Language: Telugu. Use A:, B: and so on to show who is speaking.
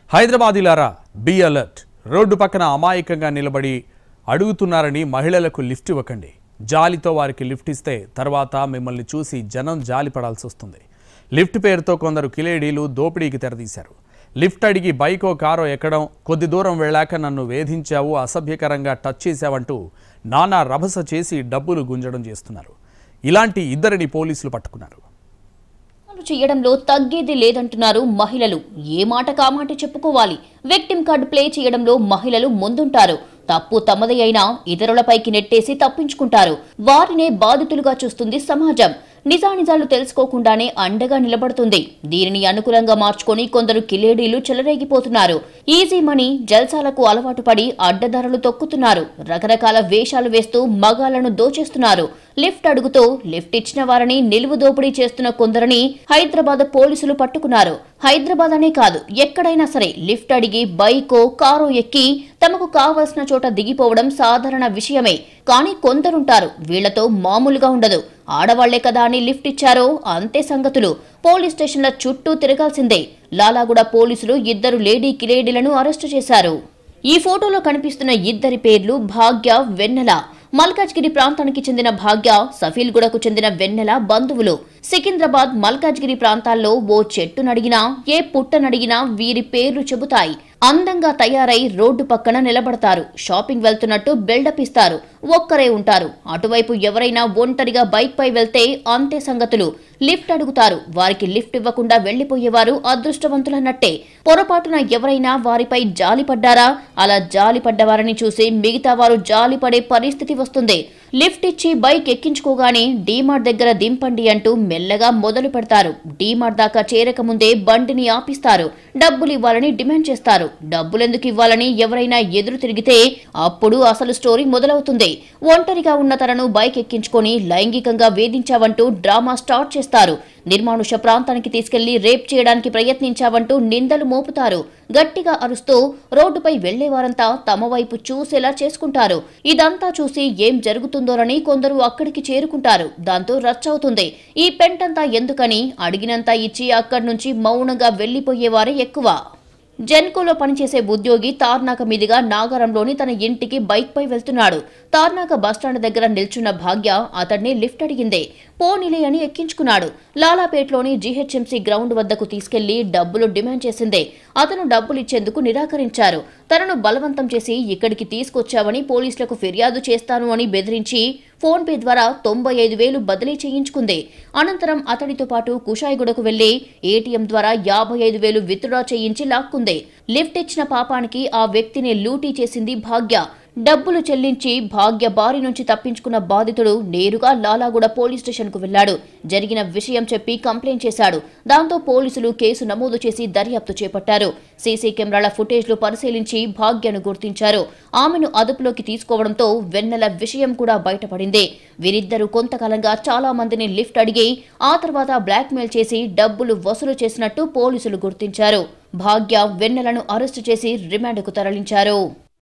A: హైదరాబాదీలారా బి అలర్ట్. రోడ్డు పక్కన అమాయకంగా నిలబడి అడుగుతున్నారని మహిళలకు లిఫ్ట్ ఇవ్వకండి. జాలితో వారికి లిఫ్ట్ ఇస్తే తర్వాత మిమ్మల్ని చూసి జనం జాలి పడాల్సి వస్తుంది. లిఫ్ట్ పేరుతో కొందరు కిలేడీలు దోపిడీకి తెరదీశారు. లిఫ్ట్ అడిగి బైకో కారో ఎక్కడం, కొద్ది దూరం వెళ్ళాక నన్ను వేధించావు, అసభ్యకరంగా టచ్ చేశావంటూ నానా రభస చేసి డబ్బులు గుంజడం చేస్తున్నారు. ఇలాంటి ఇద్దరిని పోలీసులు పట్టుకున్నారు.
B: చేయడంలో తగ్గేది లేదంటున్నారు మహిళలు. ఏ మాట కామాట చెప్పుకోవాలి. విక్టిమ్ కార్డు ప్లే చేయడంలో మహిళలు ముందుంటారు. తప్పు తమదే అయినా ఇతరులపైకి నెట్టేసి తప్పించుకుంటారు. వారినే బాధితులుగా చూస్తుంది సమాజం. నిజానిజాలు తెలుసుకోకుండానే అండగా నిలబడుతుంది. దీనిని అనుకూలంగా మార్చుకొని కొందరు కిలేడీలు చెలరేగిపోతున్నారు. ఈజీ మనీ జల్సాలకు అలవాటు పడి అడ్డదారులు తొక్కుతున్నారు. రకరకాల వేషాలు వేస్తూ మగాళ్లను దోచేస్తున్నారు. లిఫ్ట్ అడుగుతూ లిఫ్ట్ ఇచ్చిన వారిని నిలువు దోపిడీ చేస్తున్న కొందరిని హైదరాబాద్ పోలీసులు పట్టుకున్నారు. హైదరాబాద్ అనే కాదు, ఎక్కడైనా సరే లిఫ్ట్ అడిగి బైకో కారో ఎక్కి తమకు కావలసిన చోట దిగిపోవడం సాధారణ విషయమే. కానీ కొందరుంటారు, వీళ్లతో మామూలుగా ఉండదు. ఆడవాళ్లే కదా అని లిఫ్ట్ ఇచ్చారో అంతే సంగతులు. పోలీస్ స్టేషన్ల చుట్టూ తిరగాల్సిందే. లాలాగూడ పోలీసులు ఇద్దరు లేడీ కిలేడీలను అరెస్టు చేశారు. ఈ ఫోటోలో కనిపిస్తున్న ఇద్దరి పేర్లు భాగ్య, వెన్నెల. మల్కాజ్గిరి ప్రాంతానికి చెందిన భాగ్య, సఫీల్గూడకు చెందిన వెన్నెల బంధువులు. సికింద్రాబాద్, మల్కాజ్గిరి ప్రాంతాల్లో ఓ చెట్టునడిగినా ఏ పుట్టనడిగినా వీరి పేర్లు చెబుతాయి. అందంగా తయారై రోడ్డు పక్కన నిలబడతారు. షాపింగ్ వెళ్తున్నట్టు బిల్డప్ ఇస్తారు. ఒక్కరే ఉంటారు. అటువైపు ఎవరైనా ఒంటరిగా బైక్ పై వెళ్తే అంతే సంగతులు. లిఫ్ట్ అడుగుతారు. వారికి లిఫ్ట్ ఇవ్వకుండా వెళ్లిపోయేవారు అదృష్టవంతులన్నట్టే. పొరపాటున ఎవరైనా వారిపై జాలిపడ్డారా? అలా జాలిపడ్డవారిని చూసి మిగతా వారు జాలిపడే పరిస్థితి వస్తుంది. లిఫ్ట్ ఇచ్చి బైక్ ఎక్కించుకోగానే డీమార్ట్ దగ్గర దింపండి అంటూ మెల్లగా మొదలు పెడతారు. డీమార్ట్ దాకా చేరకముందే బండిని ఆపిస్తారు. డబ్బులు ఇవ్వాలని డిమాండ్ చేస్తారు. డబ్బులెందుకు ఇవ్వాలని ఎవరైనా ఎదురు తిరిగితే అప్పుడు అసలు స్టోరీ మొదలవుతుంది. ఒంటరిగా ఉన్న తనను బైక్ ఎక్కించుకొని లైంగికంగా వేధించావంటూ డ్రామా స్టార్ట్ చేస్తారు. నిర్మానుష ప్రాంతానికి తీసుకెళ్లి రేప్ చేయడానికి ప్రయత్నించావంటూ నిందలు మోపుతారు. గట్టిగా అరుస్తూ రోడ్డుపై వెళ్లేవారంతా తమ వైపు చూసేలా చేసుకుంటారు. ఇదంతా చూసి ఏం జరుగుతుందోనని కొందరు అక్కడికి చేరుకుంటారు. దాంతో రచ్చవుతుంది. ఈ పెంటంతా ఎందుకని అడిగినంత ఇచ్చి అక్కడి నుంచి మౌనంగా వెళ్లిపోయేవారే ఎక్కువ. జెన్కోలో పనిచేసే ఉద్యోగి తార్నాక మీదుగా నాగారంలోని తన ఇంటికి బైక్ పై వెళ్తున్నాడు. తార్నాక బస్టాండ్ దగ్గర నిల్చున్న భాగ్య అతడిని లిఫ్ట్ అడిగింది. పోనీలే అని ఎక్కించుకున్నాడు. లాలాపేట్లోని జీహెచ్ఎంసీ గ్రౌండ్ వద్దకు తీసుకెళ్లి డబ్బులు డిమాండ్ చేసింది. అతను డబ్బులు ఇచ్చేందుకు నిరాకరించారు. తనను బలవంతం చేసి ఇక్కడికి తీసుకొచ్చావని పోలీసులకు ఫిర్యాదు చేస్తాను అని బెదిరించి ఫోన్ పే ద్వారా 95,000 బదిలీ చేయించుకుంది. అనంతరం అతడితో పాటు కుషాయిగూడకు వెళ్లి ఏటీఎం ద్వారా 55,000 విత్డ్రా చేయించి లాక్కుంది. లిఫ్ట్ ఇచ్చిన పాపానికి ఆ వ్యక్తిని లూటీ చేసింది భాగ్య. డబ్బులు చెల్లించి భాగ్య బారి నుంచి తప్పించుకున్న బాధితుడు నేరుగా లాలాగూడ పోలీస్ స్టేషన్ కు వెళ్లాడు. జరిగిన విషయం చెప్పి కంప్లైంట్ చేశాడు. దాంతో పోలీసులు కేసు నమోదు చేసి దర్యాప్తు చేపట్టారు. సీసీ కెమెరాల ఫుటేజ్లు పరిశీలించి భాగ్యను గుర్తించారు. ఆమెను అదుపులోకి తీసుకోవడంతో వెన్నెల విషయం కూడా బయటపడింది. వీరిద్దరూ కొంతకాలంగా చాలా మందిని లిఫ్ట్ అడిగి ఆ తర్వాత బ్లాక్మెయిల్ చేసి డబ్బులు వసూలు చేసినట్టు పోలీసులు గుర్తించారు. భాగ్య, వెన్నెలను అరెస్టు చేసి రిమాండ్కు తరలించారు.